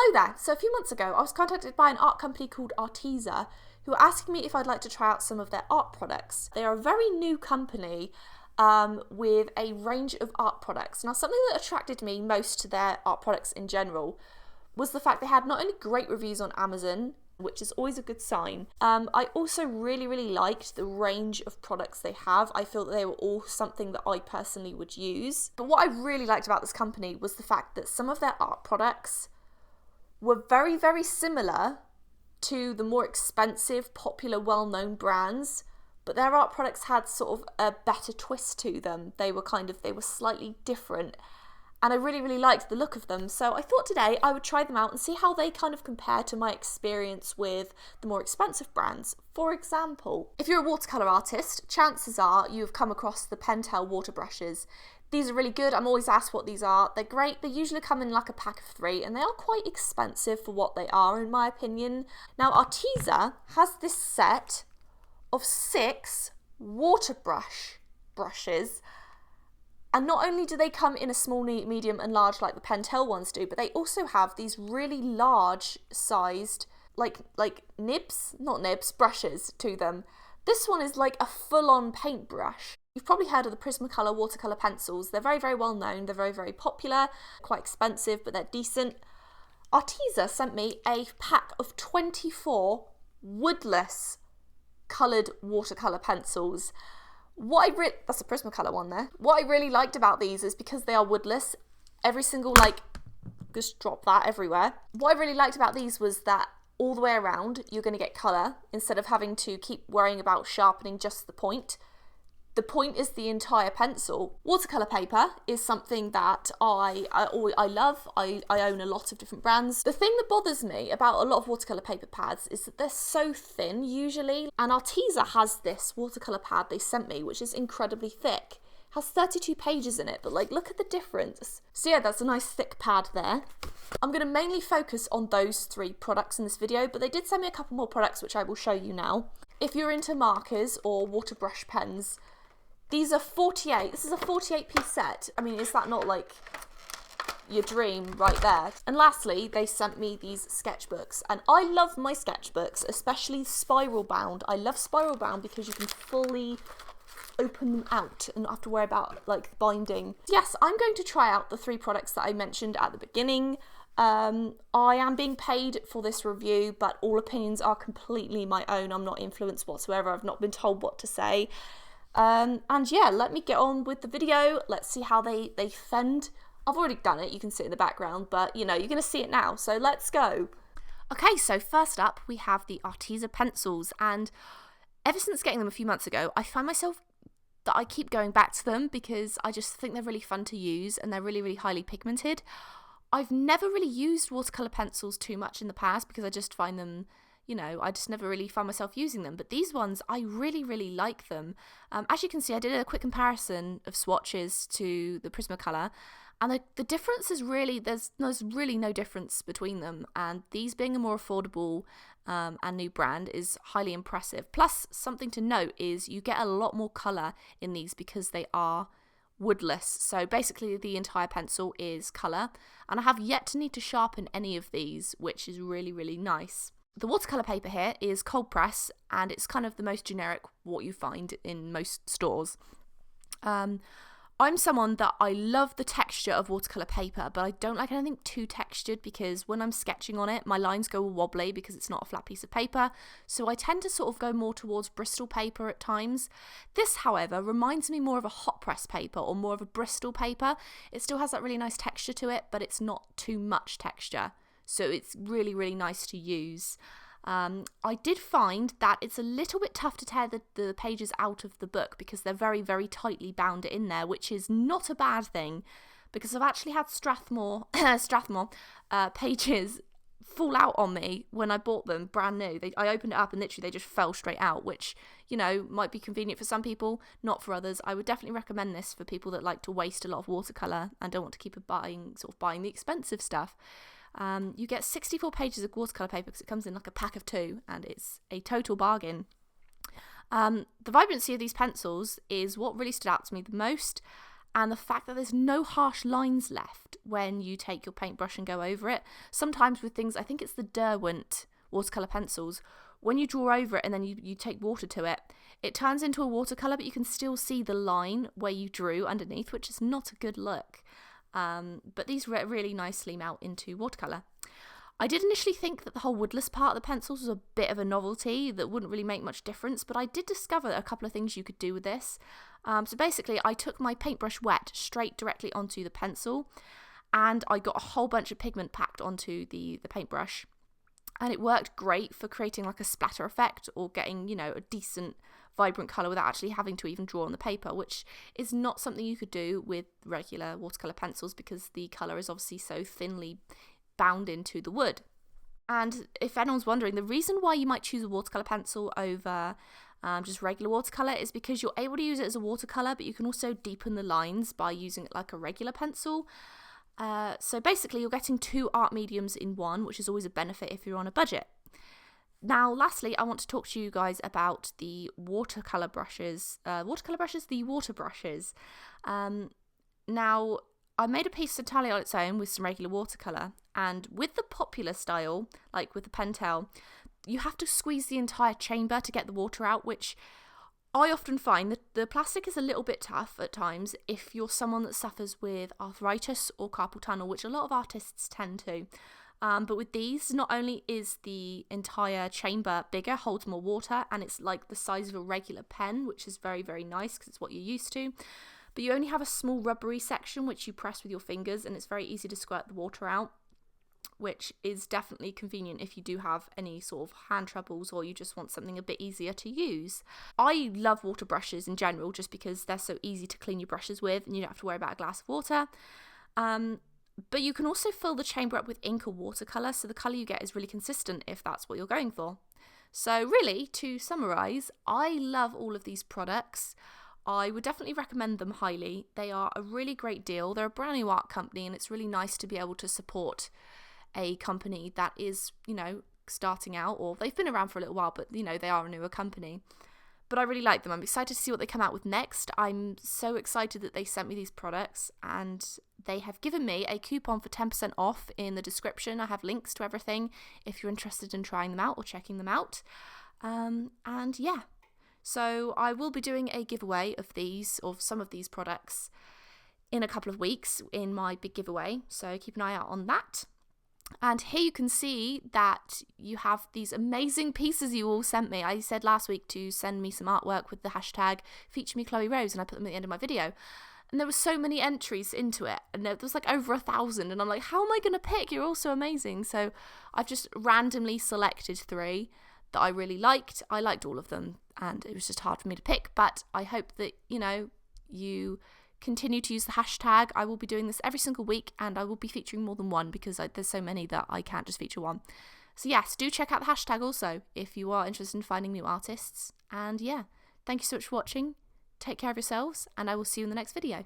Hello there. So a few months ago, I was contacted by an art company called Arteza, who were asking me if I'd like to try out some of their art products. They are a very new company with a range of art products. Now, something that attracted me most to their art products in general was the fact they had not only great reviews on Amazon, which is always a good sign. I also really liked the range of products they have. I feel that they were all something that I personally would use. But what I really liked about this company was the fact that some of their art products were very similar to the more expensive, popular, well-known brands, but their art products had sort of a better twist to them. They were slightly different, and I really liked the look of them. So I thought today I would try them out and see how they kind of compare to my experience with the more expensive brands. For example, if you're a watercolor artist, chances are you've come across the Pentel water brushes. These are really good. I'm always asked what these are. They're great. They usually come in like a pack of 3 and they are quite expensive for what they are, in my opinion. Now, Arteza has this set of 6 water brushes. And not only do they come in a small, medium and large like the Pentel ones do, but they also have these really large sized like nibs, not nibs, brushes to them. This one is like a full-on paintbrush. You've probably heard of the Prismacolor Watercolor Pencils. They're very well known. They're very popular, quite expensive, but they're decent. Arteza sent me a pack of 24 woodless coloured watercolor pencils. That's a Prismacolor one there. What I really liked about these is because they are woodless, every single, just drop that everywhere. What I really liked about these was that all the way around, you're going to get colour instead of having to keep worrying about sharpening just the point. The point is the entire pencil. Watercolor paper is something that I love. I own a lot of different brands. The thing that bothers me about a lot of watercolor paper pads is that they're so thin usually. And Arteza has this watercolor pad they sent me, which is incredibly thick. It has 32 pages in it, but look at the difference. So yeah, that's a nice thick pad there. I'm going to mainly focus on those 3 products in this video, but they did send me a couple more products which I will show you now. If you're into markers or water brush pens, these are 48. This is a 48-piece set. I mean, is that not like your dream right there? And lastly, they sent me these sketchbooks. And I love my sketchbooks, especially spiral bound. I love spiral bound because you can fully open them out and not have to worry about binding. Yes, I'm going to try out the 3 products that I mentioned at the beginning. I am being paid for this review, but all opinions are completely my own. I'm not influenced whatsoever. I've not been told what to say. And yeah, let me get on with the video. Let's see how they fend. I've already done it, you can see it in the background, but you're going to see it now, so let's go. Okay, so first up we have the Arteza pencils, and ever since getting them a few months ago, I find myself that I keep going back to them because I just think they're really fun to use and they're really highly pigmented. I've never really used watercolor pencils too much in the past because I just find them, I just never really found myself using them. But these ones, I really like them. As you can see, I did a quick comparison of swatches to the Prismacolor, and the difference is really, there's really no difference between them. And these being a more affordable and new brand is highly impressive. Plus, something to note is you get a lot more colour in these because they are woodless. So basically the entire pencil is colour. And I have yet to need to sharpen any of these, which is really nice. The watercolor paper here is cold press, and it's kind of the most generic what you find in most stores. I'm someone that I love the texture of watercolor paper, but I don't like anything too textured because when I'm sketching on it, my lines go wobbly because it's not a flat piece of paper. So I tend to sort of go more towards Bristol paper at times. This, however, reminds me more of a hot press paper or more of a Bristol paper. It still has that really nice texture to it, but it's not too much texture. So it's really nice to use. I did find that it's a little bit tough to tear the pages out of the book because they're very tightly bound in there, which is not a bad thing because I've actually had Strathmore pages fall out on me when I bought them brand new. I opened it up and literally they just fell straight out, which, might be convenient for some people, not for others. I would definitely recommend this for people that like to waste a lot of watercolour and don't want to keep buying the expensive stuff. You get 64 pages of watercolor paper because it comes in like a pack of 2 and it's a total bargain. The vibrancy of these pencils is what really stood out to me the most, and the fact that there's no harsh lines left when you take your paintbrush and go over it. Sometimes with things, I think it's the Derwent watercolor pencils, when you draw over it and then you take water to it, it turns into a watercolor, but you can still see the line where you drew underneath, which is not a good look. But these really nicely melt into watercolor. I did initially think that the whole woodless part of the pencils was a bit of a novelty that wouldn't really make much difference, but I did discover a couple of things you could do with this. So basically, I took my paintbrush wet straight directly onto the pencil, and I got a whole bunch of pigment packed onto the paintbrush, and it worked great for creating like a splatter effect or getting, you know, a decent vibrant colour without actually having to even draw on the paper, which is not something you could do with regular watercolour pencils because the colour is obviously so thinly bound into the wood. And if anyone's wondering, the reason why you might choose a watercolour pencil over just regular watercolour is because you're able to use it as a watercolour, but you can also deepen the lines by using it like a regular pencil. So basically you're getting two art mediums in one, which is always a benefit if you're on a budget. Now, lastly, I want to talk to you guys about the water brushes. Now, I made a piece entirely on its own with some regular watercolour, and with the popular style, like with the Pentel, you have to squeeze the entire chamber to get the water out, which I often find that the plastic is a little bit tough at times if you're someone that suffers with arthritis or carpal tunnel, which a lot of artists tend to. But with these, not only is the entire chamber bigger, holds more water, and it's like the size of a regular pen, which is very, very nice because it's what you're used to. But you only have a small rubbery section which you press with your fingers, and it's very easy to squirt the water out, which is definitely convenient if you do have any sort of hand troubles or you just want something a bit easier to use. I love water brushes in general just because they're so easy to clean your brushes with and you don't have to worry about a glass of water. But you can also fill the chamber up with ink or watercolour, so the colour you get is really consistent if that's what you're going for. So really, to summarise, I love all of these products. I would definitely recommend them highly. They are a really great deal. They're a brand new art company, and it's really nice to be able to support a company that is, you know, starting out, or they've been around for a little while, but, you know, they are a newer company. But I really like them. I'm excited to see what they come out with next. I'm so excited that they sent me these products, and they have given me a coupon for 10% off in the description. I have links to everything if you're interested in trying them out or checking them out. And yeah. So I will be doing a giveaway of some of these products in a couple of weeks in my big giveaway. So keep an eye out on that. And here you can see that you have these amazing pieces you all sent me. I said last week to send me some artwork with the hashtag #FeatureMeChloeRose, and I put them at the end of my video. And there were so many entries into it, and there was like over 1,000, and I'm like, how am I going to pick? You're all so amazing. So I've just randomly selected 3 that I really liked. I liked all of them, and it was just hard for me to pick, but I hope that, you know, you continue to use the hashtag. I will be doing this every single week, and I will be featuring more than one because there's so many that I can't just feature one. So yes, do check out the hashtag also if you are interested in finding new artists. And yeah, thank you so much for watching. Take care of yourselves, and I will see you in the next video.